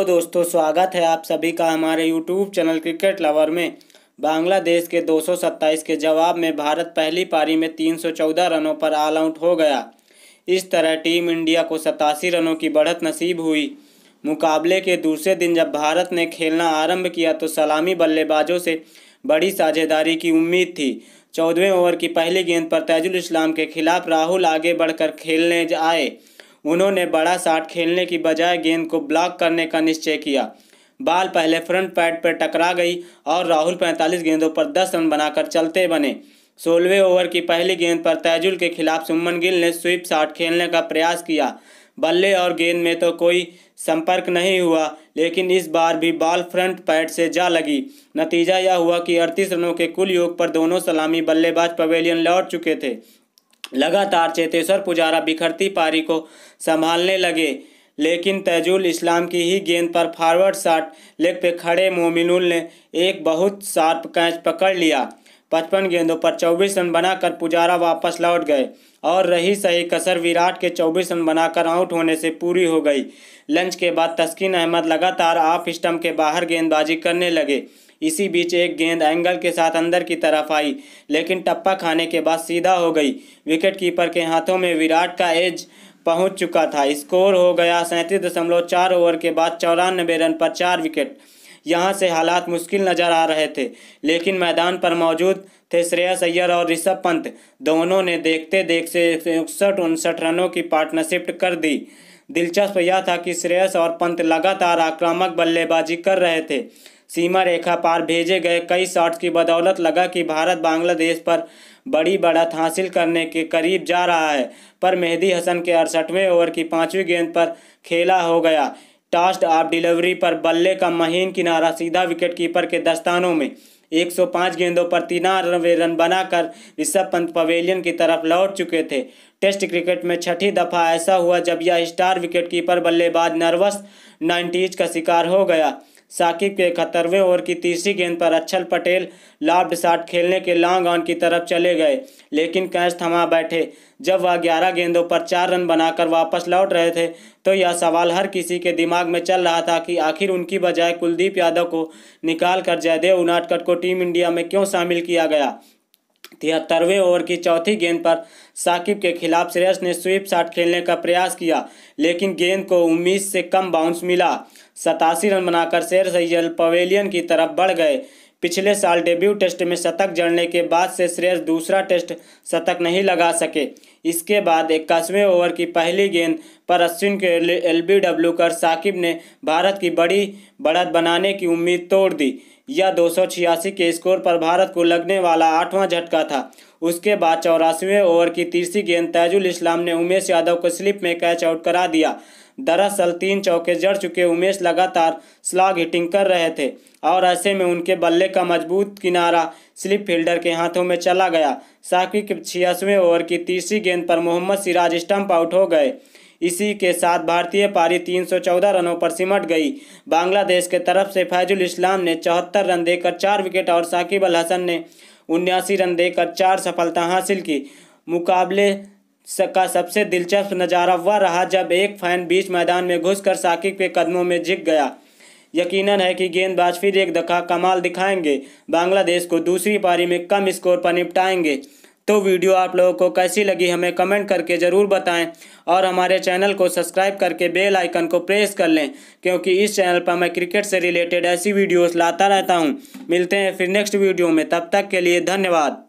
तो दोस्तों स्वागत है आप सभी का हमारे यूट्यूब चैनल क्रिकेट लवर में। बांग्लादेश के 227 के जवाब में भारत पहली पारी में 314 रनों पर ऑल आउट हो गया। इस तरह टीम इंडिया को 87 रनों की बढ़त नसीब हुई। मुकाबले के दूसरे दिन जब भारत ने खेलना आरंभ किया तो सलामी बल्लेबाजों से बड़ी साझेदारी की उम्मीद थी। 14वें ओवर की पहली गेंद पर तैजुल इस्लाम के खिलाफ राहुल आगे बढ़कर खेलने आए। उन्होंने बड़ा शॉट खेलने की बजाय गेंद को ब्लॉक करने का निश्चय किया। बॉल पहले फ्रंट पैड पर टकरा गई और राहुल 45 गेंदों पर 10 रन बनाकर चलते बने। 16वें ओवर की पहली गेंद पर तैजुल के खिलाफ सुमन गिल ने स्वीप शॉट खेलने का प्रयास किया। बल्ले और गेंद में तो कोई संपर्क नहीं हुआ, लेकिन इस बार भी बॉल फ्रंट पैड से जा लगी। नतीजा यह हुआ कि 38 रनों के कुल योग पर दोनों सलामी बल्लेबाज पवेलियन लौट चुके थे। लगातार चेतेश्वर पुजारा बिखरती पारी को संभालने लगे, लेकिन तैजुल इस्लाम की ही गेंद पर फॉरवर्ड शॉट लेग पे खड़े मोमिनुल ने एक बहुत शार्प कैच पकड़ लिया। 55 गेंदों पर 24 रन बनाकर पुजारा वापस लौट गए और रही सही कसर विराट के 24 रन बनाकर आउट होने से पूरी हो गई। लंच के बाद तस्किन अहमद लगातार ऑफ स्टंप के बाहर गेंदबाजी करने लगे। इसी बीच एक गेंद एंगल के साथ अंदर की तरफ आई, लेकिन टप्पा खाने के बाद सीधा हो गई। विकेट कीपर के हाथों में विराट का एज पहुंच चुका था। स्कोर हो गया 37.4 ओवर के बाद 94 रन पर 4 विकेट। यहां से हालात मुश्किल नजर आ रहे थे, लेकिन मैदान पर मौजूद थे श्रेयस अय्यर और ऋषभ पंत। दोनों ने देखते देखते 61-59 रनों की पार्टनरशिप कर दी। दिलचस्प यह था कि श्रेयस और पंत लगातार आक्रामक बल्लेबाजी कर रहे थे। सीमा रेखा पार भेजे गए कई शॉट्स की बदौलत लगा कि भारत बांग्लादेश पर बड़ी बढ़त हासिल करने के करीब जा रहा है, पर मेहदी हसन के 68वें ओवर की 5वीं गेंद पर खेला हो गया। टॉस्ड ऑफ डिलीवरी पर बल्ले का महीन किनारा सीधा विकेट कीपर के दस्तानों में। 105 गेंदों पर 93 रन बनाकर ऋषभ पंत पवेलियन की तरफ लौट चुके थे। टेस्ट क्रिकेट में छठी दफा ऐसा हुआ जब यह स्टार विकेट कीपर बल्लेबाज नर्वस 90s का शिकार हो गया। साकिब के 71वें ओवर की तीसरी गेंद पर अक्षल पटेल लॉफ्ट शॉट खेलने के लॉन्ग ऑन की तरफ चले गए, लेकिन कैच थमा बैठे। जब वह 11 गेंदों पर 4 रन बनाकर वापस लौट रहे थे तो यह सवाल हर किसी के दिमाग में चल रहा था कि आखिर उनकी बजाय कुलदीप यादव को निकालकर जयदेव उनादकट को टीम इंडिया में क्यों शामिल किया गया। 73वें ओवर की चौथी गेंद पर साकिब के खिलाफ श्रेयस ने स्वीप शॉट खेलने का प्रयास किया, लेकिन गेंद को उम्मीद से कम बाउंस मिला। 87 रन बनाकर श्रेयस अय्यर पवेलियन की तरफ बढ़ गए। पिछले साल डेब्यू टेस्ट में शतक जड़ने के बाद से श्रेयस दूसरा टेस्ट शतक नहीं लगा सके। इसके बाद 81वें ओवर की पहली गेंद पर अश्विन के एलबीडब्ल्यू कर साकिब ने भारत की बड़ी बढ़त बनाने की उम्मीद तोड़ दी। यह 286 के स्कोर पर भारत को लगने वाला 8वां झटका था। उसके बाद 84वें ओवर की तीसरी गेंद तैजुल इस्लाम ने उमेश यादव को स्लिप में कैच आउट करा दिया। दरअसल 3 चौके जड़ चुके उमेश लगातार स्लॉग हिटिंग कर रहे थे और ऐसे में उनके बल्ले का मजबूत किनारा स्लिप फील्डर के हाथों में चला गया। साकिब के 86वें ओवर की तीसरी गेंद पर मोहम्मद सिराज स्टंप आउट हो गए। इसी के साथ भारतीय पारी 314 रनों पर सिमट गई। बांग्लादेश के तरफ से फैजुल इस्लाम ने 74 रन देकर 4 विकेट और साकिब अल हसन ने 79 रन देकर 4 सफलता हासिल की। मुकाबले का सबसे दिलचस्प नज़ारा वह रहा जब एक फैन बीच मैदान में घुसकर साकिब के कदमों में झुक गया। यकीनन है कि गेंदबाज फिर एक दफा कमाल दिखाएंगे, बांग्लादेश को दूसरी पारी में कम स्कोर पर निपटाएंगे। तो वीडियो आप लोगों को कैसी लगी हमें कमेंट करके ज़रूर बताएं और हमारे चैनल को सब्सक्राइब करके बेल आइकन को प्रेस कर लें, क्योंकि इस चैनल पर मैं क्रिकेट से रिलेटेड ऐसी वीडियोस लाता रहता हूं। मिलते हैं फिर नेक्स्ट वीडियो में, तब तक के लिए धन्यवाद।